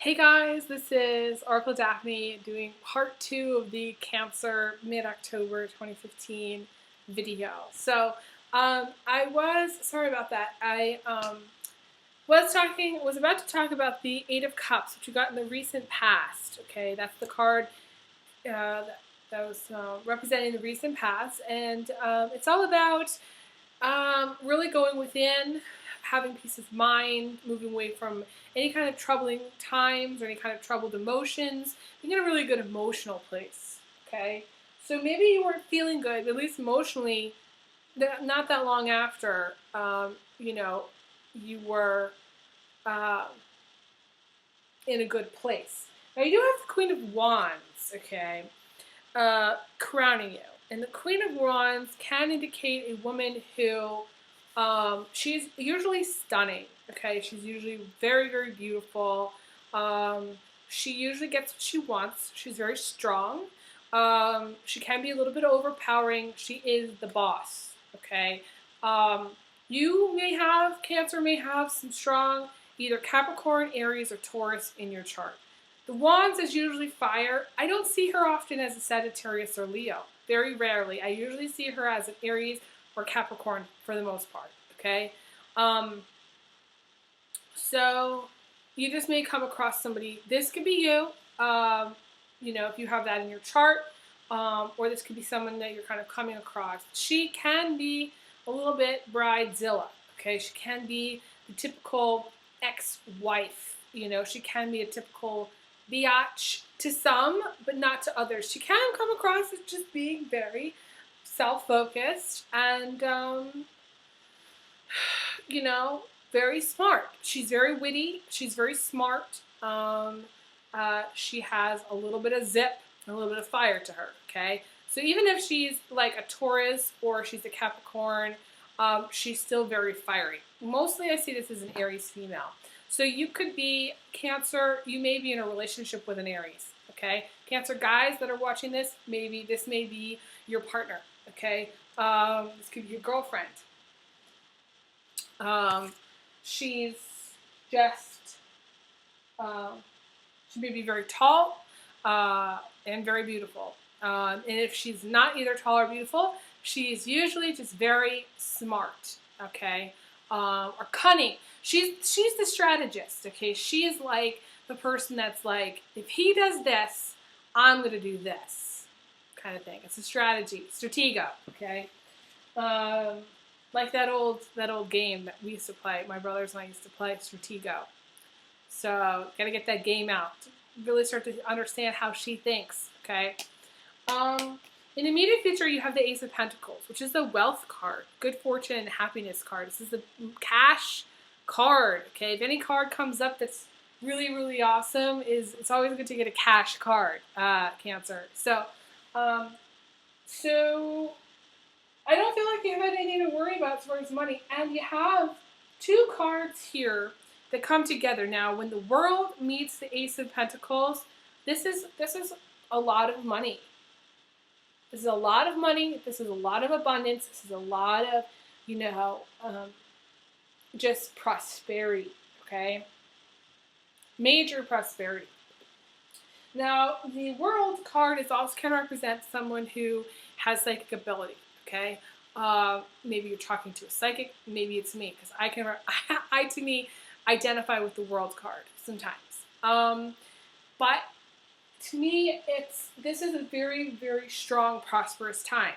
Hey guys, this is Oracle Daphne doing part 2 of the Cancer mid-October 2015 video. I was, sorry about that, was about to talk about the Eight of Cups, which you got in the recent past, okay? That's the card that was representing the recent past, and it's all about really going within, having peace of mind, moving away from any kind of troubling times or any kind of troubled emotions, being in a really good emotional place, okay? So maybe you weren't feeling good, at least emotionally, not that long after, you were uh, in a good place. Now you do have the Queen of Wands, okay, crowning you. And the Queen of Wands can indicate a woman who, she's usually stunning, okay? She's usually very, very beautiful. She usually gets what she wants. She's very strong. She can be a little bit overpowering. She is the boss, okay? Cancer may have some strong either Capricorn, Aries, or Taurus in your chart. The Wands is usually fire. I don't see her often as a Sagittarius or Leo. Very rarely. I usually see her as an Aries or Capricorn for the most part. Okay? So you just may come across somebody. This could be you, if you have that in your chart, or this could be someone that you're kind of coming across. She can be a little bit bridezilla. Okay? She can be the typical ex-wife. She can be a typical biatch to some, but not to others. She can come across as just being very self-focused and, very smart. She's very witty. She's very smart. She has a little bit of zip, a little bit of fire to her, okay? So even if she's like a Taurus or she's a Capricorn, she's still very fiery. Mostly I see this as an Aries female. So you could be Cancer, you may be in a relationship with an Aries, okay? Cancer guys that are watching this, maybe this may be your partner, okay? This could be your girlfriend. She's just, she may be very tall and very beautiful. And if she's not either tall or beautiful, she's usually just very smart, okay? Or cunning. She's the strategist, okay? She is like the person that's like, if he does this, I'm going to do this kind of thing. It's a strategy, stratego, okay? Like that old game that we used to play. My brothers and I used to play Stratego. So gotta get that game out. Really start to understand how she thinks. Okay. In the immediate future, you have the Ace of Pentacles, which is the wealth card, good fortune and happiness card. This is the cash card. Okay. If any card comes up that's really, really awesome, it's always good to get a cash card, Cancer. So I don't feel like you have anything to worry about as far as money. And you have two cards here that come together. Now, when the World meets the Ace of Pentacles, this is a lot of money. This is a lot of money. This is a lot of abundance. This is a lot of, just prosperity, okay? Major prosperity. Now, the World card is also can represent someone who has psychic ability. Okay, maybe you're talking to a psychic. Maybe it's me because I to me identify with the World card sometimes. But to me, this is a very, very strong, prosperous time.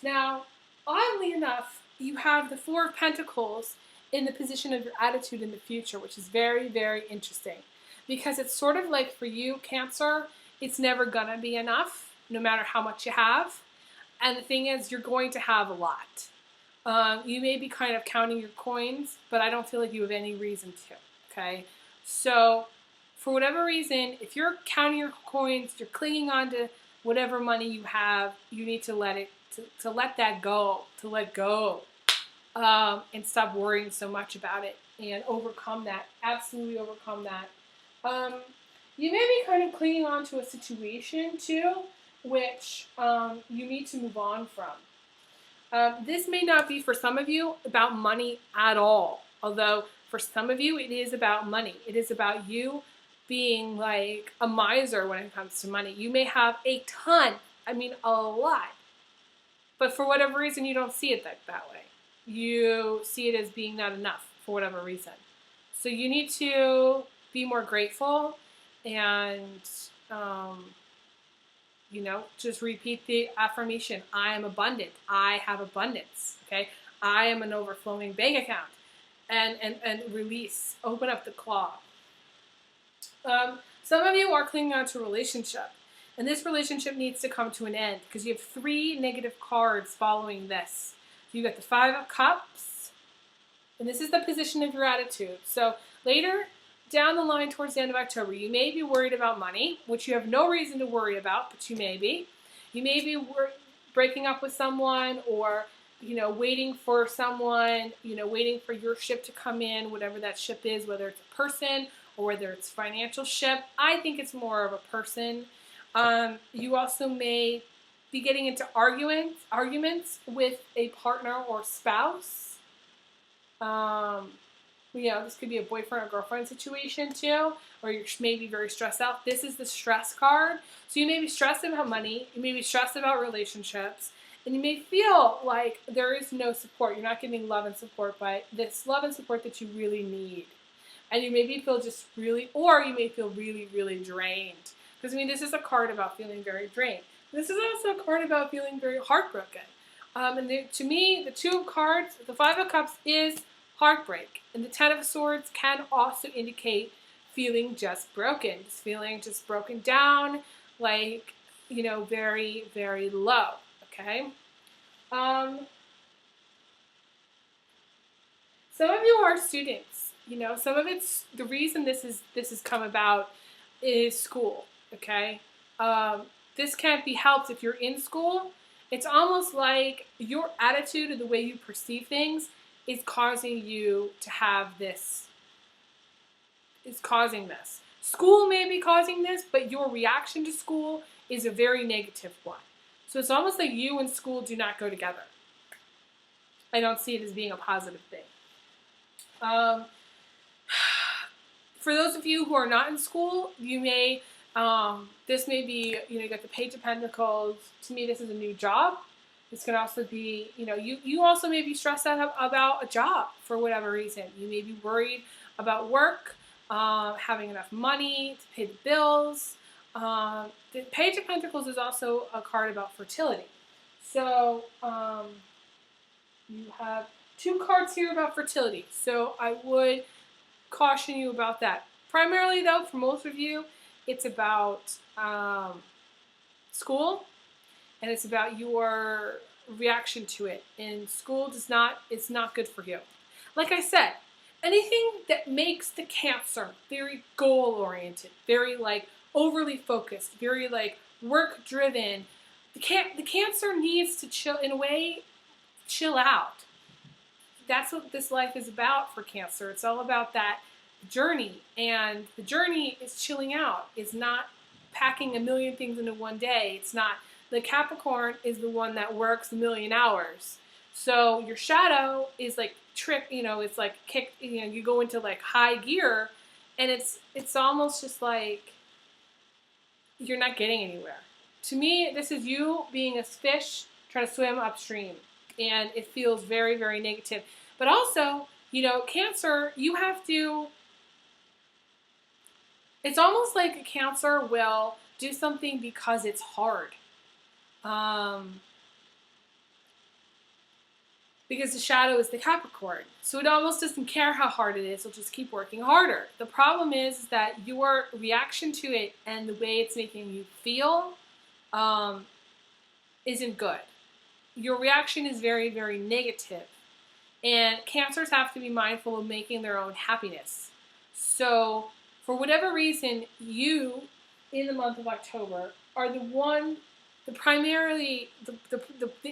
Now, oddly enough, you have the Four of Pentacles in the position of your attitude in the future, which is very, very interesting because it's sort of like for you, Cancer, it's never gonna be enough, no matter how much you have. And the thing is, you're going to have a lot. You may be kind of counting your coins, but I don't feel like you have any reason to, okay? So, for whatever reason, if you're counting your coins, you're clinging on to whatever money you have, you need to let that go, to let go, and stop worrying so much about it and overcome that, absolutely overcome that. You may be kind of clinging on to a situation, too, which you need to move on from. This may not be for some of you about money at all, although for some of you it is about money. It is about you being like a miser when it comes to money. You may have a ton, I mean a lot, but for whatever reason you don't see it that way. You see it as being not enough for whatever reason. So you need to be more grateful and, just repeat the affirmation. I am abundant. I have abundance. Okay. I am an overflowing bank account. And release. Open up the claw. Some of you are clinging on to a relationship. And this relationship needs to come to an end because you have 3 negative cards following this. You got the 5 of Cups. And this is the position of your attitude. So later down the line towards the end of October, you may be worried about money, which you have no reason to worry about, but you may be. You may be breaking up with someone or, waiting for someone, waiting for your ship to come in, whatever that ship is, whether it's a person or whether it's financial ship. I think it's more of a person. You also may be getting into arguments with a partner or spouse. This could be a boyfriend or girlfriend situation too, or you're maybe very stressed out. This is the stress card. So you may be stressed about money, you may be stressed about relationships, and you may feel like there is no support. You're not getting love and support, but this love and support that you really need. And you maybe feel you may feel really, really drained. Because this is a card about feeling very drained. This is also a card about feeling very heartbroken. To me, the 2 of cards, the 5 of Cups is heartbreak. And the 10 of Swords can also indicate feeling just broken. Feeling just broken down, very, very low. Okay? Some of you are students. Some of it's, the reason this has come about is school. Okay? This can't be helped if you're in school. It's almost like your attitude and the way you perceive things is causing you to have this. Is causing this. School may be causing this, but your reaction to school is a very negative one. So it's almost like you and school do not go together. I don't see it as being a positive thing. For those of you who are not in school, you may, this may be, you got the Page of Pentacles. To me, this is a new job. This can also be, you also may be stressed out about a job for whatever reason. You may be worried about work, having enough money to pay the bills. The Page of Pentacles is also a card about fertility. So you have 2 cards here about fertility. So I would caution you about that. Primarily, though, for most of you, it's about school, and it's about your reaction to it. And school it's not good for you. Like I said, anything that makes the Cancer very goal-oriented, very overly focused, very work-driven, the Cancer needs to chill out. That's what this life is about for Cancer. It's all about that journey, and the journey is chilling out. It's not packing a million things into one day. It's not. The Capricorn is the one that works a million hours. So your shadow is it's kick. You go into high gear, and it's almost just like you're not getting anywhere. To me, this is you being a fish trying to swim upstream, and it feels very, very negative. But also, Cancer, you have to. It's almost like a Cancer will do something because it's hard. Because the shadow is the Capricorn. So it almost doesn't care how hard it is. It'll just keep working harder. The problem is that your reaction to it and the way it's making you feel isn't good. Your reaction is very, very negative. And Cancers have to be mindful of making their own happiness. So for whatever reason, you, in the month of October, are the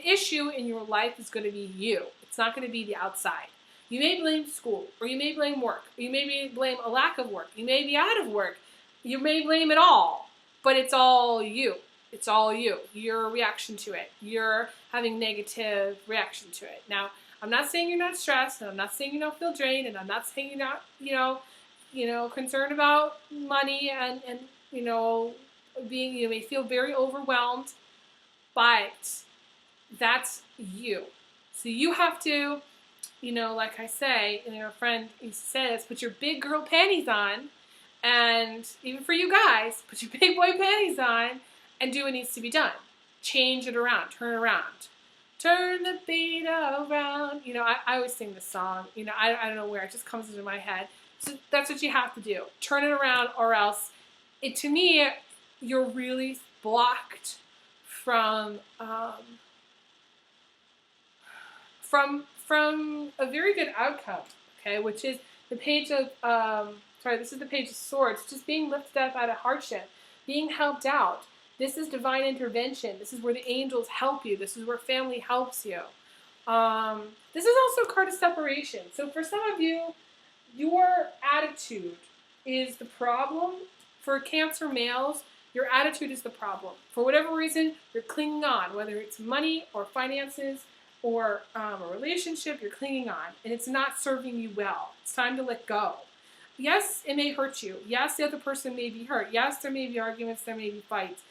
issue in your life is going to be you. It's not going to be the outside. You may blame school, or you may blame work, or you may blame a lack of work. You may be out of work. You may blame it all, but it's all you. It's all you. Your reaction to it. You're having negative reaction to it. Now, I'm not saying you're not stressed, and I'm not saying you don't feel drained, and I'm not saying you're not, concerned about money and being, you may feel very overwhelmed, but that's you. So you have to, like I say, and our friend used to say this, put your big girl panties on, and even for you guys, put your big boy panties on and do what needs to be done. Change it around, turn it around. Turn the beat around. I always sing this song. I don't know where, it just comes into my head. So that's what you have to do. Turn it around, or else, to me, you're really blocked from a very good outcome, okay, which is the page of, this is the page of swords, just being lifted up out of hardship, being helped out. This is divine intervention. This is where the angels help you. This is where family helps you. This is also a card of separation. So for some of you, your attitude is the problem. For Cancer males, your attitude is the problem. For whatever reason, you're clinging on, whether it's money or finances, or a relationship, you're clinging on, and it's not serving you well. It's time to let go. Yes, it may hurt you. Yes, the other person may be hurt. Yes, there may be arguments, there may be fights.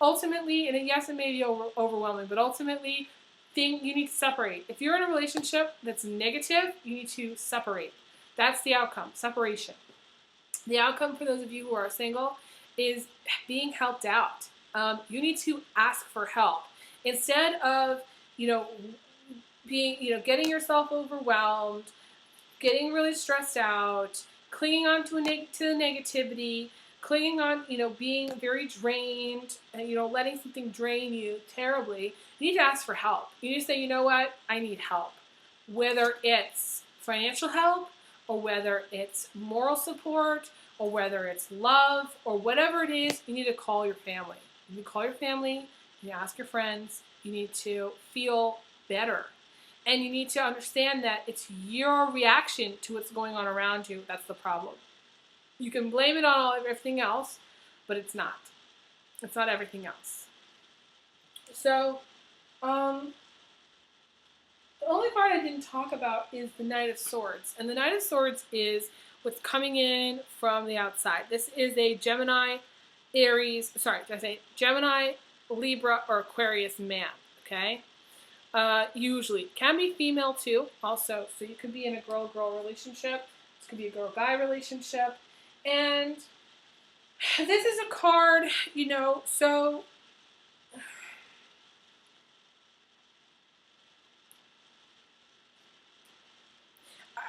Ultimately, and yes, it may be overwhelming, but ultimately, you need to separate. If you're in a relationship that's negative, you need to separate. That's the outcome, separation. The outcome for those of you who are single is being helped out. You need to ask for help. Instead of, getting yourself overwhelmed, getting really stressed out, clinging on to the negativity, clinging on, being very drained, and, letting something drain you terribly, you need to ask for help. You need to say, you know what, I need help. Whether it's financial help, or whether it's moral support, or whether it's love, or whatever it is, you need to call your family. You need to call your family, you need to ask your friends, you need to feel better. And you need to understand that it's your reaction to what's going on around you that's the problem. You can blame it on everything else, but it's not. It's not everything else. So, the only card I didn't talk about is the Knight of Swords. And the Knight of Swords is what's coming in from the outside. This is a Gemini, Gemini, Libra, or Aquarius man, okay? Usually. Can be female too, also. So you could be in a girl-girl relationship. This could be a girl-guy relationship. And this is a card, so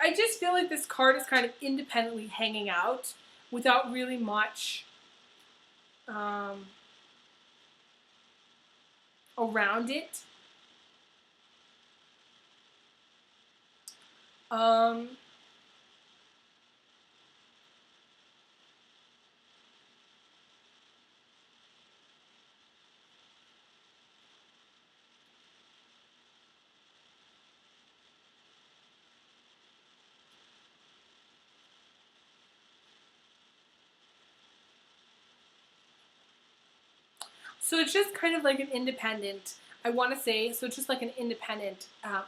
I just feel like this card is kind of independently hanging out without really much around it. So it's just kind of like an independent, I want to say, so it's just like an independent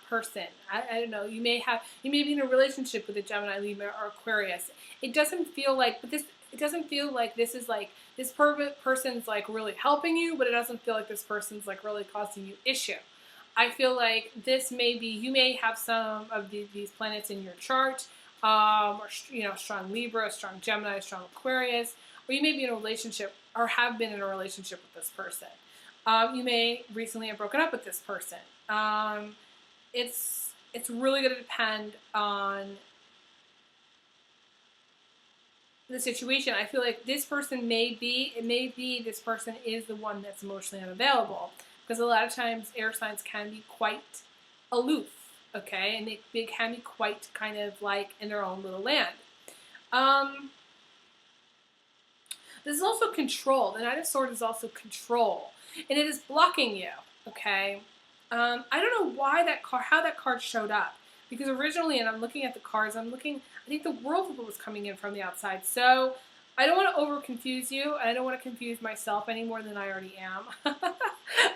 person. I don't know, you may be in a relationship with a Gemini, Libra, or Aquarius. It doesn't feel like, it doesn't feel like this is like, this person's like really helping you, but it doesn't feel like this person's like really causing you issue. I feel like this may be, you may have some of these planets in your chart, or, strong Libra, strong Gemini, strong Aquarius, or you may be in a relationship or have been in a relationship with this person. You may recently have broken up with this person. It's really going to depend on the situation. I feel like this person this person is the one that's emotionally unavailable, because a lot of times air signs can be quite aloof, okay, and they can be quite kind of like in their own little land. This is also control. The Knight of Swords is also control, and it is blocking you, okay? I don't know how that card showed up, because originally, and I'm looking at the cards, I think the World was coming in from the outside, so I don't want to over-confuse you, and I don't want to confuse myself any more than I already am.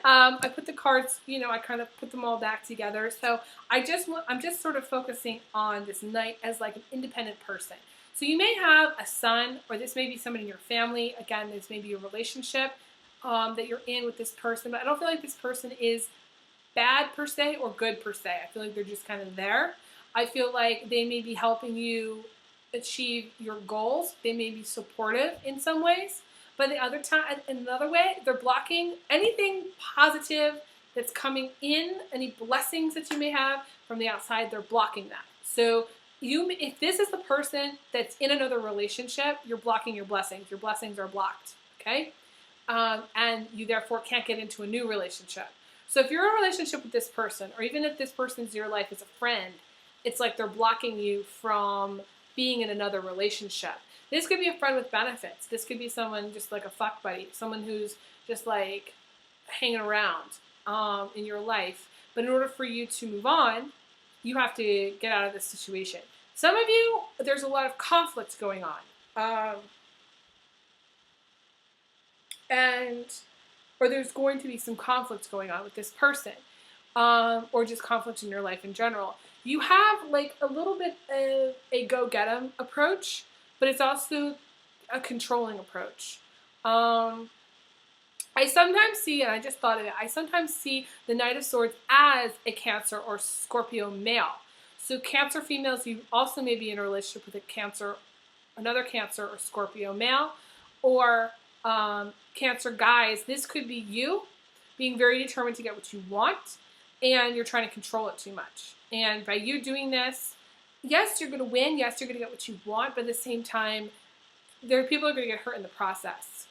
I put the cards, I kind of put them all back together, so I'm just sort of focusing on this Knight as like an independent person. So you may have a son, or this may be someone in your family. Again, this may be a relationship that you're in with this person, but I don't feel like this person is bad per se or good per se. I feel like they're just kind of there. I feel like they may be helping you achieve your goals. They may be supportive in some ways, but the other time, in another way, they're blocking anything positive that's coming in, any blessings that you may have from the outside. They're blocking that. So if this is the person that's in another relationship, you're blocking your blessings. Your blessings are blocked, okay? And you therefore can't get into a new relationship. So if you're in a relationship with this person, or even if this person's in your life as a friend, it's like they're blocking you from being in another relationship. This could be a friend with benefits. This could be someone just like a fuck buddy, someone who's just like hanging around in your life. But in order for you to move on, you have to get out of this situation. Some of you, there's a lot of conflicts going on. Or there's going to be some conflicts going on with this person, or just conflict in your life in general. You have like a little bit of a go-get-em approach, but it's also a controlling approach. I sometimes see, and I just thought of it, I sometimes see the Knight of Swords as a Cancer or Scorpio male. So Cancer females, you also may be in a relationship with another Cancer or Scorpio male, or Cancer guys, this could be you being very determined to get what you want, and you're trying to control it too much. And by you doing this, yes, you're going to win. Yes, you're going to get what you want, but at the same time, there are people who are going to get hurt in the process.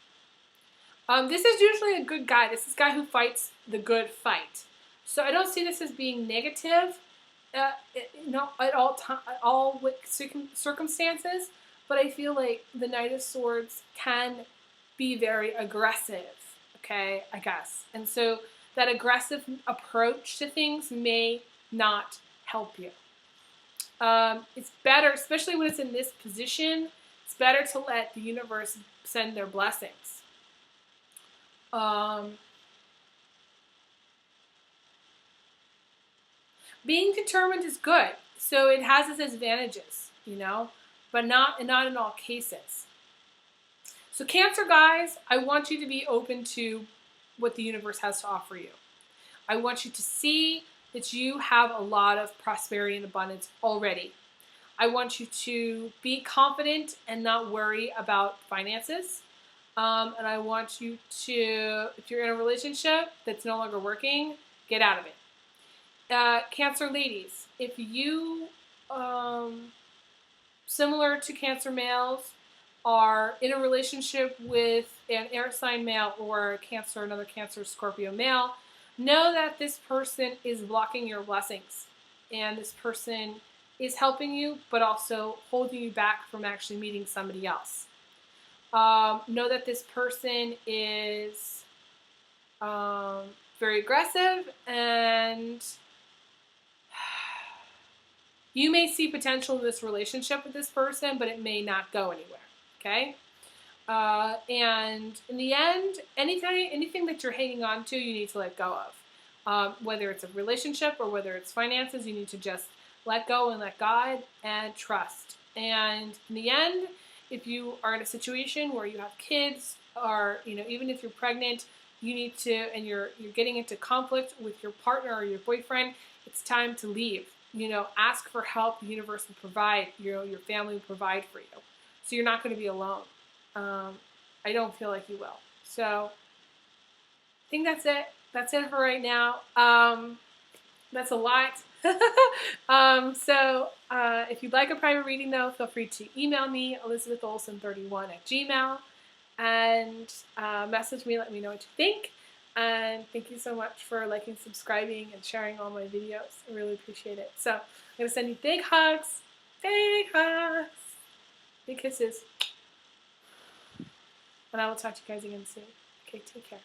This is usually a good guy. This is a guy who fights the good fight. So I don't see this as being negative, at all circumstances. But I feel like the Knight of Swords can be very aggressive, okay, I guess. And so that aggressive approach to things may not help you. It's better, especially when it's in this position, it's better to let the universe send their blessings. Being determined is good. So it has its advantages, but not in all cases. So Cancer guys, I want you to be open to what the universe has to offer you. I want you to see that you have a lot of prosperity and abundance already. I want you to be confident and not worry about finances. And I want you to, if you're in a relationship that's no longer working, get out of it. Cancer ladies, if you, similar to Cancer males, are in a relationship with an air sign male or another Cancer Scorpio male, know that this person is blocking your blessings. And this person is helping you, but also holding you back from actually meeting somebody else. Know that this person is very aggressive, and you may see potential in this relationship with this person, but it may not go anywhere. Okay? And in the end, anything that you're hanging on to, you need to let go of. Whether it's a relationship or whether it's finances, you need to just let go and let God and trust. And in the end, if you are in a situation where you have kids, or even if you're pregnant, you need to, and you're getting into conflict with your partner or your boyfriend, it's time to leave. Ask for help. The universe will provide. Your family will provide for you. So you're not going to be alone. I don't feel like you will. So I think that's it. That's it for right now. That's a lot. So if you'd like a private reading, though, feel free to email me, elizabetholson31@gmail.com, and message me, let me know what you think. And thank you so much for liking, subscribing, and sharing all my videos. I really appreciate it. So I'm going to send you big hugs, big kisses. And I will talk to you guys again soon. Okay, take care.